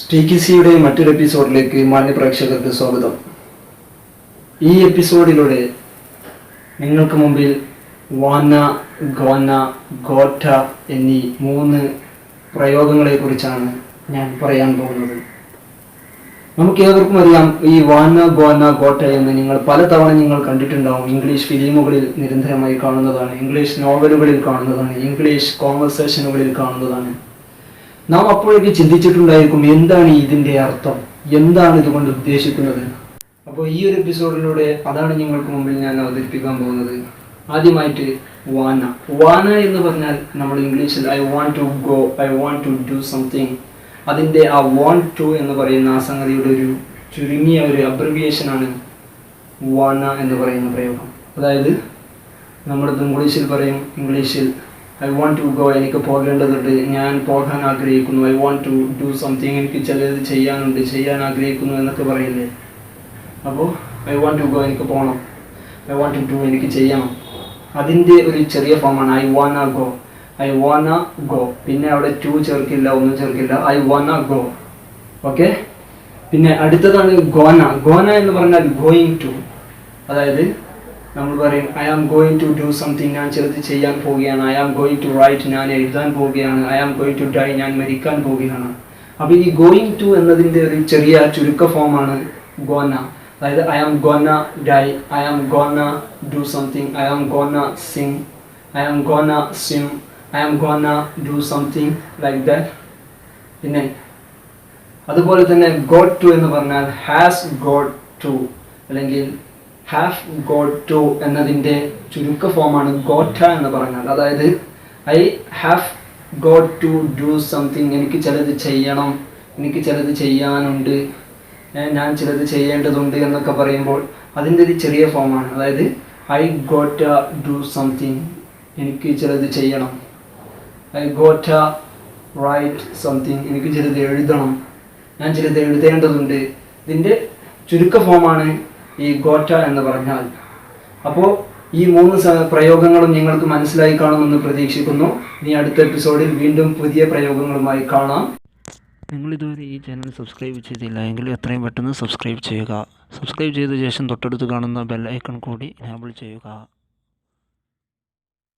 സ്പീക്കിസിയുടെ മറ്റൊരു എപ്പിസോഡിലേക്ക് മാന്യ പ്രേക്ഷകർക്ക് സ്വാഗതം. ഈ എപ്പിസോഡിലൂടെ നിങ്ങൾക്ക് മുമ്പിൽ വാന, ഗോന, ഗോട്ട എന്നീ 3 പ്രയോഗങ്ങളെക്കുറിച്ചാണ് ഞാൻ പറയാൻ പോകുന്നത്. നമുക്ക് ഏവർക്കും അറിയാം, ഈ വാന, ഗോന, ഗോട്ട എന്ന് നിങ്ങൾ പലതവണ നിങ്ങൾ കണ്ടിട്ടുണ്ടാവും. ഇംഗ്ലീഷ് ഫിലിമുകളിൽ നിരന്തരമായി കാണുന്നതാണ്, ഇംഗ്ലീഷ് നോവലുകളിൽ കാണുന്നതാണ്, ഇംഗ്ലീഷ് കോൺവെർസേഷനുകളിൽ കാണുന്നതാണ്. നാം അപ്പോഴേക്ക് ചിന്തിച്ചിട്ടുണ്ടായിരിക്കും, എന്താണ് ഇതിൻ്റെ അർത്ഥം, എന്താണ് ഇതുകൊണ്ട് ഉദ്ദേശിക്കുന്നത്. അപ്പോൾ ഈ ഒരു എപ്പിസോഡിലൂടെ അതാണ് നിങ്ങൾക്ക് മുമ്പിൽ ഞാൻ അവതരിപ്പിക്കാൻ പോകുന്നത്. ആദ്യമായിട്ട് വാന. വാന എന്ന് പറഞ്ഞാൽ നമ്മൾ ഇംഗ്ലീഷിൽ I want to go, I want to do something, അതിൻ്റെ ആ വാണ്ട് ടു എന്ന് പറയുന്ന ആ സംഗതിയുടെ ഒരു ചുരുങ്ങിയ ഒരു അബ്രിവിയേഷനാണ് വാന എന്ന് പറയുന്ന പ്രയോഗം. അതായത് നമ്മൾ ഇംഗ്ലീഷിൽ പറയും, ഇംഗ്ലീഷിൽ ഐ വാണ്ട് ടു ഗോ, എനിക്ക് പോകേണ്ടതുണ്ട്, ഞാൻ പോകാൻ ആഗ്രഹിക്കുന്നു. I want to do something, എനിക്ക് ചിലത് ചെയ്യാനുണ്ട്, ചെയ്യാൻ ആഗ്രഹിക്കുന്നു എന്നൊക്കെ പറയില്ലേ. അപ്പോൾ ഐ വാണ്ട് ടു ഗോ, എനിക്ക് പോകണം. ഐ വാണ്ട് ടു ഡു, എനിക്ക് ചെയ്യണം. അതിൻ്റെ ഒരു ചെറിയ ഫോമാണ് I wanna go. I wanna go. പിന്നെ അവിടെ ടു ചേർക്കില്ല, ഒന്നും ചേർക്കില്ല. I wanna go. ഓക്കെ. പിന്നെ അടുത്തതാണ് ഗോന. ഗോന എന്ന് പറഞ്ഞാൽ ഗോയിങ് ടു. അതായത് നമ്മൾ പറയും I am going to do something, ഞാൻ ചിലത് ചെയ്യാൻ പോവുകയാണ്. I am going to write, ഞാൻ എഴുതാൻ പോവുകയാണ്. I am going to die, ഞാൻ മരിക്കാൻ പോവുകയാണ്. അപ്പോൾ ഈ ഗോയിങ് ടു എന്നതിൻ്റെ ഒരു ചെറിയ ചുരുക്ക ഫോമാണ് ഗോന. അതായത് I am gonna die, I am gonna do something, I am gonna sing, I am gonna swim, I am gonna do something like that. പിന്നെ അതുപോലെ തന്നെ ഗോട്ട് ടു എന്ന് പറഞ്ഞാൽ ഹാസ് ഗോട്ട് ടു, അല്ലെങ്കിൽ ഹാവ് ഗോട്ട് ടു എന്നതിൻ്റെ ചുരുക്ക ഫോമാണ് gotta എന്ന് പറഞ്ഞാൽ. അതായത് I have got to do something, എനിക്ക് ചിലത് ചെയ്യണം, എനിക്ക് ചിലത് ചെയ്യാനുണ്ട്, ഞാൻ ചിലത് ചെയ്യേണ്ടതുണ്ട് എന്നൊക്കെ പറയുമ്പോൾ അതിൻ്റെ ഒരു ചെറിയ ഫോമാണ്. അതായത് ഐ ഗോട്ട ഡു സംതിങ്, എനിക്ക് ചിലത് ചെയ്യണം. ഐ ഗോട്ട റൈറ്റ് സംതിങ്, എനിക്ക് ചിലത് എഴുതണം, ഞാൻ ചിലത് എഴുതേണ്ടതുണ്ട്. ഇതിൻ്റെ ചുരുക്ക ഫോമാണ് ഈ ഗോട്ട എന്ന് പറഞ്ഞാൽ. അപ്പോൾ ഈ 3 പ്രയോഗങ്ങളും നിങ്ങൾക്ക് മനസ്സിലായി കാണുമെന്ന് പ്രതീക്ഷിക്കുന്നു. ഇനി അടുത്ത എപ്പിസോഡിൽ വീണ്ടും പുതിയ പ്രയോഗങ്ങളുമായി കാണാം. നിങ്ങളിതുവരെ ഈ ചാനൽ സബ്സ്ക്രൈബ് ചെയ്തില്ല എങ്കിൽ എത്രയും പെട്ടെന്ന് സബ്സ്ക്രൈബ് ചെയ്യുക. സബ്സ്ക്രൈബ് ചെയ്ത ശേഷം തൊട്ടടുത്ത് കാണുന്ന ബെൽ ഐക്കൺ കൂടി എനേബിൾ ചെയ്യുക.